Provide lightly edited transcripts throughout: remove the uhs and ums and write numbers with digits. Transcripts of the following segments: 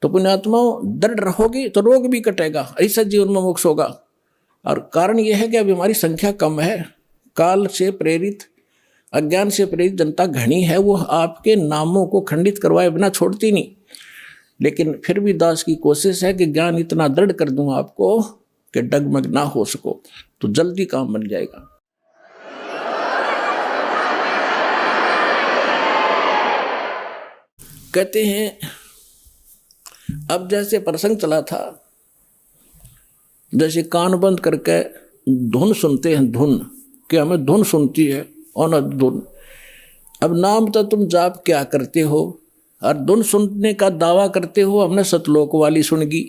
तो पुण्यात्माओं दृढ़ रहोगे तो रोग भी कटेगा, ऐसा जीवन में मोक्ष होगा। और कारण यह है कि अभी हमारी संख्या कम है, काल से प्रेरित अज्ञान से प्रेरित जनता घनी है, वो आपके नामों को खंडित करवाए बिना छोड़ती नहीं। लेकिन फिर भी दास की कोशिश है कि ज्ञान इतना दृढ़ कर दूं आपको कि डगमग ना हो सको, तो जल्दी काम बन जाएगा। कहते हैं अब जैसे प्रसंग चला था, जैसे कान बंद करके धुन सुनते हैं, धुन कि हमें धुन सुनती है और न धुन। अब नाम तो तुम जाप क्या करते हो और धुन सुनने का दावा करते हो, हमने सतलोक वाली सुनगी।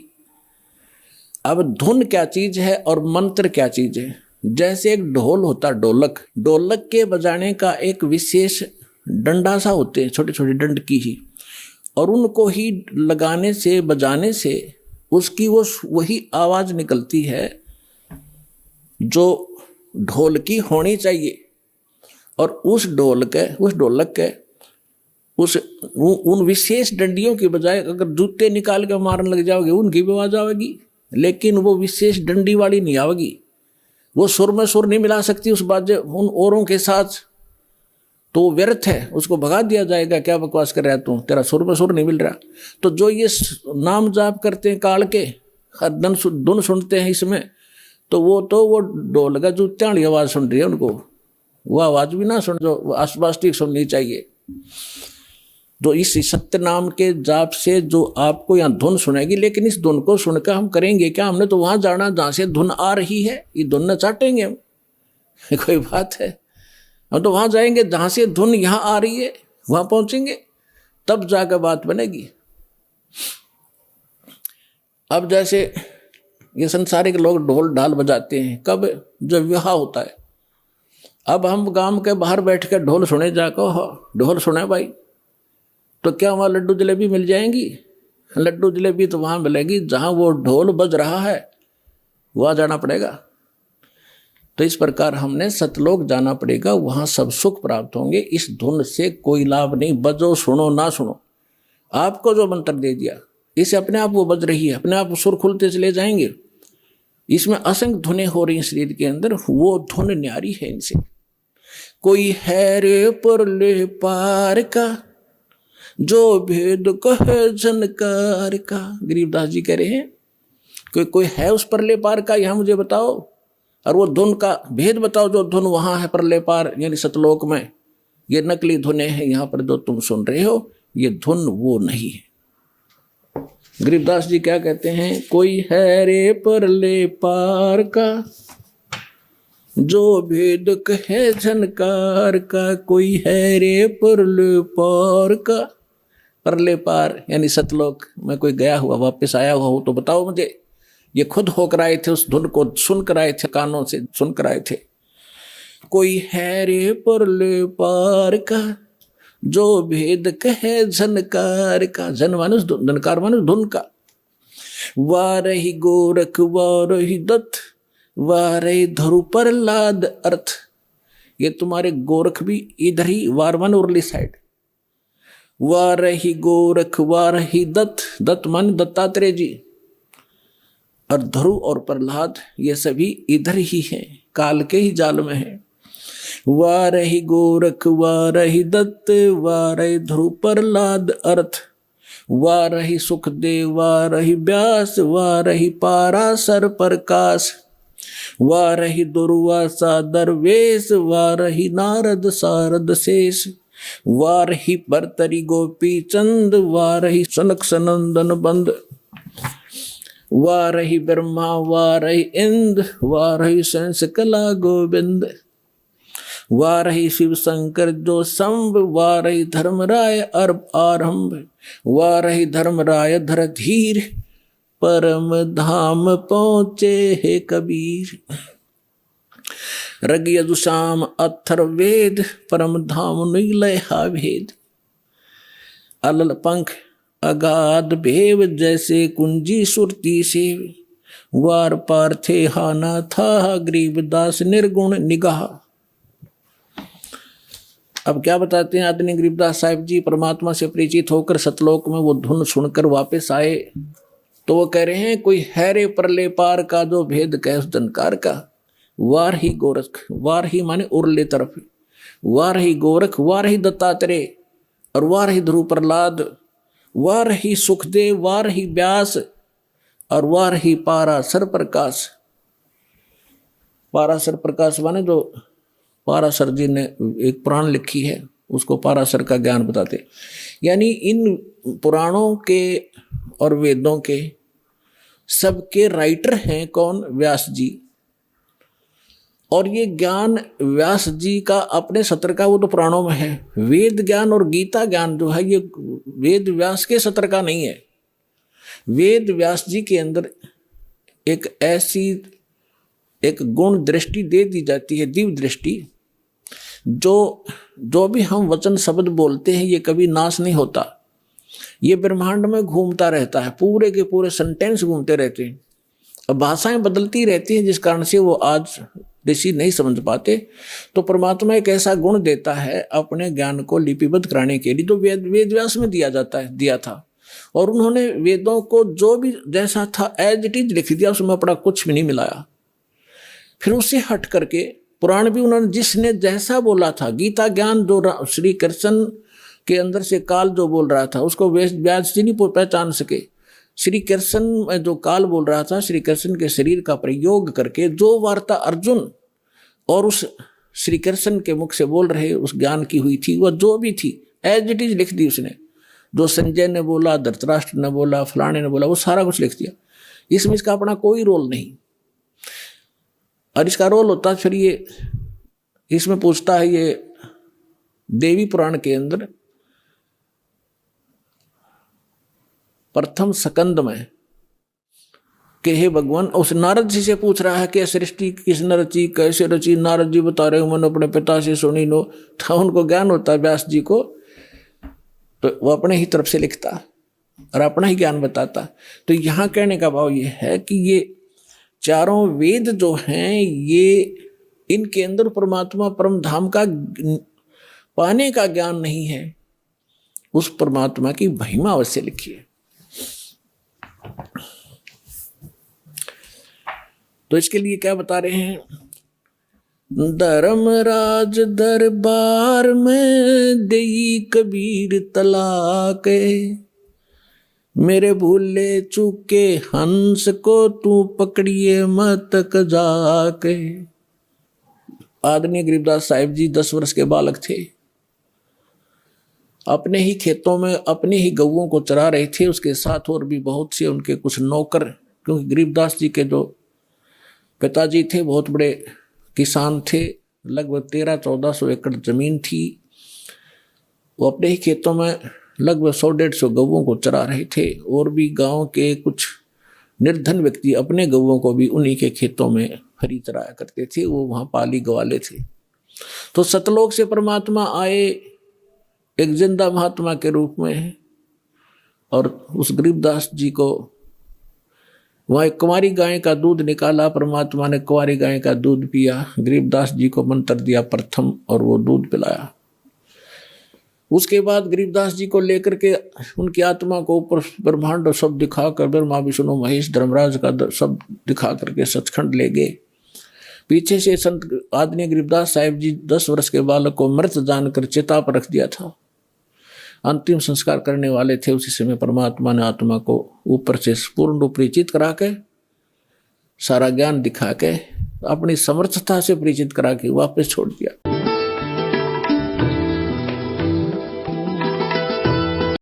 अब धुन क्या चीज है और मंत्र क्या चीज है? जैसे एक ढोल होता, ढोलक, ढोलक के बजाने का एक विशेष डंडा सा होते हैं, छोटे छोटे डंड की ही, और उनको ही लगाने से बजाने से उसकी वो वही आवाज निकलती है जो ढोल की होनी चाहिए। और उस ढोलक के उन विशेष डंडियों की बजाय अगर जूते निकाल के मारने लग जाओगे उनकी भी आवाज आवेगी, लेकिन वो विशेष डंडी वाली नहीं आवेगी। वो सुर में सुर नहीं मिला सकती उस बाजे उन औरों के साथ, तो व्यर्थ है, उसको भगा दिया जाएगा। क्या बकवास कर रहा है तू, तेरा सुर में सुर नहीं मिल रहा। तो जो ये नाम जाप करते हैं काल के, धुन सुनते हैं इसमें, तो वो ढोल का जूत्या वाली आवाज सुन रही है, उनको वो आवाज भी ना सुन जो आसपास ठीक सुननी चाहिए। तो इस सत्य नाम के जाप से जो आपको यहाँ धुन सुनेगी, लेकिन इस धुन को सुनकर हम करेंगे क्या? हमने तो वहां जाना जहां से धुन आ रही है, ये धुन न चाटेंगे हम कोई बात है? हम तो वहां जाएंगे जहां से धुन यहाँ आ रही है, वहां पहुंचेंगे, तब जाकर बात बनेगी। अब जैसे ये संसारिक लोग ढोल ढाल बजाते हैं, कब? जब विवाह होता है। अब हम गांव के बाहर बैठ कर ढोल सुने जाकर, ढोल सुने भाई, तो क्या वहाँ लड्डू जलेबी मिल जाएंगी? लड्डू जलेबी तो वहाँ मिलेगी जहाँ वो ढोल बज रहा है, वहाँ जाना पड़ेगा। तो इस प्रकार हमने सतलोक जाना पड़ेगा, वहाँ सब सुख प्राप्त होंगे। इस धुन से कोई लाभ नहीं, बजो सुनो ना सुनो। आपको जो मंत्र दे दिया इसे अपने आप वो बज रही है, अपने आप सुर खुलते चले जाएंगे। इसमें असंख्य धुनें हो रही हैं शरीर के अंदर, वो धुन न्यारी है इनसे। कोई है रे परले पार का, जो भेद कहे झनकार का। गरीबदास जी कह रहे हैं कोई है उस परले पार का, यहाँ मुझे बताओ, और वो धुन का भेद बताओ जो धुन वहां है परले पार यानी सतलोक में। ये नकली धुनें हैं, यहाँ पर जो तुम सुन रहे हो ये धुन वो नहीं है। गरीबदास जी क्या कहते हैं? कोई है रे परले पार का, जो भेद कहे झनकार का। कोई है रे परले पार का, परले पार यानी सतलोक में कोई गया हुआ वापस आया हुआ हो तो बताओ मुझे। ये खुद होकर आए थे, उस धुन को सुन कर आए थे, कानों से सुन कर आए थे। कोई है रे परले पार का, जो भेद कहे झनकार का। झन मानुष झनकार मानुष धुन का। वारही गोरख वारही दत्त, वारही धरु प्रहलाद अर्थ। ये तुम्हारे गोरख भी इधर ही वारवन उरली साइड। वारही गोरख वारही दत्त, दत्त मान दत्तात्रेय जी, और ध्रुव और प्रहलाद ये सभी इधर ही हैं, काल के ही जाल में हैं। वारही गोरख वारही दत्त, वारही ध्रुव प्रहलाद अर्थ। वारही सुखदेव वारही व्यास, वारही पाराशर प्रकाश। वारही दुर्वासा दरवेश, वारही नारद सारद शेष। वारही भर्तरी गोपी चंद, वारही सनक सनंदन बंद। वारही ब्रह्मा वारही इंद्र, वारही संस कला गोविंद। वारही शिव शंकर जो संभ, वारही धर्मराय आरंभ। वारही धर्मराय धर धीर, परम धाम पहुँचे हे कबीर। रग यजुषाम अथर वेद, परम धाम नीलय हा भेद। अलल पंख अगाध भेव, जैसे कुंजी सुरती सेव। वार पार थे हाना था, गरीबदास निर्गुण निगाह। अब क्या बताते हैं आदरणीय गरीबदास साहिब जी, परमात्मा से परिचित होकर सतलोक में वो धुन सुनकर वापस आए तो वो कह रहे हैं, कोई हैरे परले पार का जो भेद कह उस दनकार का, वार ही गोरख, वार ही माने उरले तरफ, वार ही गोरख, वार ही दत्तात्रेय, और वार ही ध्रुव प्रहलाद, वार ही सुखदेव, वार ही व्यास, और वार ही पाराशर प्रकाश। पाराशर प्रकाश माने जो पाराशर जी ने एक पुराण लिखी है उसको पाराशर का ज्ञान बताते। यानी इन पुराणों के और वेदों के सबके राइटर हैं कौन? व्यास जी। और ये ज्ञान व्यास जी का अपने सत्र का वो तो पुराणों में है। वेद ज्ञान और गीता ज्ञान जो है ये वेद व्यास के सत्र का नहीं है। वेद व्यास जी के अंदर एक ऐसी एक गुण दृष्टि दे दी जाती है, दिव्य दृष्टि, जो भी हम वचन शब्द बोलते हैं ये कभी नाश नहीं होता, ये ब्रह्मांड में घूमता रहता है, पूरे के पूरे सेंटेंस घूमते रहते हैं। अब भाषाएं बदलती रहती हैं जिस कारण से वो आज ऋषि नहीं समझ पाते। तो परमात्मा एक ऐसा गुण देता है अपने ज्ञान को लिपिबद्ध कराने के लिए, तो वेद व्यास में दिया था। और उन्होंने वेदों को जो भी जैसा था एज इट इज लिख दिया, उसमें अपना कुछ भी नहीं मिलाया। फिर उससे हट करके पुराण भी उन्होंने जिसने जैसा बोला था, गीता ज्ञान जो श्री कृष्ण के अंदर से काल जो बोल रहा था उसको व्यास जी नहीं पहचान सके। श्री कृष्ण में जो काल बोल रहा था, श्री कृष्ण के शरीर का प्रयोग करके जो वार्ता अर्जुन और उस श्री कृष्ण के मुख से बोल रहे उस ज्ञान की हुई थी, वह जो भी थी एज इट इज लिख दी उसने। जो संजय ने बोला, धृतराष्ट्र ने बोला, फलाने ने बोला, वो सारा कुछ लिख दिया। इसमें इसका अपना कोई रोल नहीं। और इसका रोल होता फिर ये इसमें पूछता है ये देवी पुराण के अंदर प्रथम स्कंद में कि हे भगवान, उस नारद जी से पूछ रहा है कि सृष्टि किसने रची, कैसे रची। नारद जी बता रहे हो मैंने अपने पिता से सुनी नो। था उनको ज्ञान होता है व्यास जी को, तो वो अपने ही तरफ से लिखता और अपना ही ज्ञान बताता। तो यहाँ कहने का भाव ये है कि ये चारों वेद जो हैं ये इनके अंदर परमात्मा परम धाम का पाने का ज्ञान नहीं है, उस परमात्मा की महिमा अवश्य लिखी है। तो इसके लिए क्या बता रहे हैं? धर्मराज दरबार में देई कबीर तलाक, मेरे भूले चूके हंस को तू पकड़िए मत जाके। आदरणीय गरीबदास साहिब जी 10 वर्ष के बालक थे, अपने ही खेतों में अपनी ही गऊओं को चरा रहे थे। उसके साथ और भी बहुत से उनके कुछ नौकर, क्योंकि गरीबदास जी के जो पिताजी थे बहुत बड़े किसान थे, लगभग 1300-1400 एकड़ जमीन थी। वो अपने ही खेतों में लगभग 100-150 गऊओं को चरा रहे थे। और भी गांव के कुछ निर्धन व्यक्ति अपने गऊओं को भी उन्हीं के खेतों में खरी चराया करते थे, वो वहाँ पाली गवाले थे। तो सतलोक से परमात्मा आए एक जिंदा महात्मा के रूप में, और उस गरीबदास जी को वहाँ एक कुंवारी गाय का दूध निकाला। परमात्मा ने कुंवारी गाय का दूध पिया, गरीबदास जी को मंत्र दिया प्रथम और वो दूध पिलाया। उसके बाद गरीबदास जी को लेकर के उनकी आत्मा को ऊपर ब्रह्मांड सब दिखाकर, ब्रह्मा विष्णु महेश धर्मराज का सब दिखा करके सचखंड ले गए। पीछे से संत आदरणीय गरीबदास साहिब जी 10 वर्ष के बालक को मृत जानकर चिता पर रख दिया था। अंतिम संस्कार करने वाले थे, उसी समय परमात्मा ने आत्मा को ऊपर से पूर्ण रूप परिचित करा के, सारा ज्ञान दिखा के, अपनी समर्थता से परिचित करा के वापस छोड़ दिया।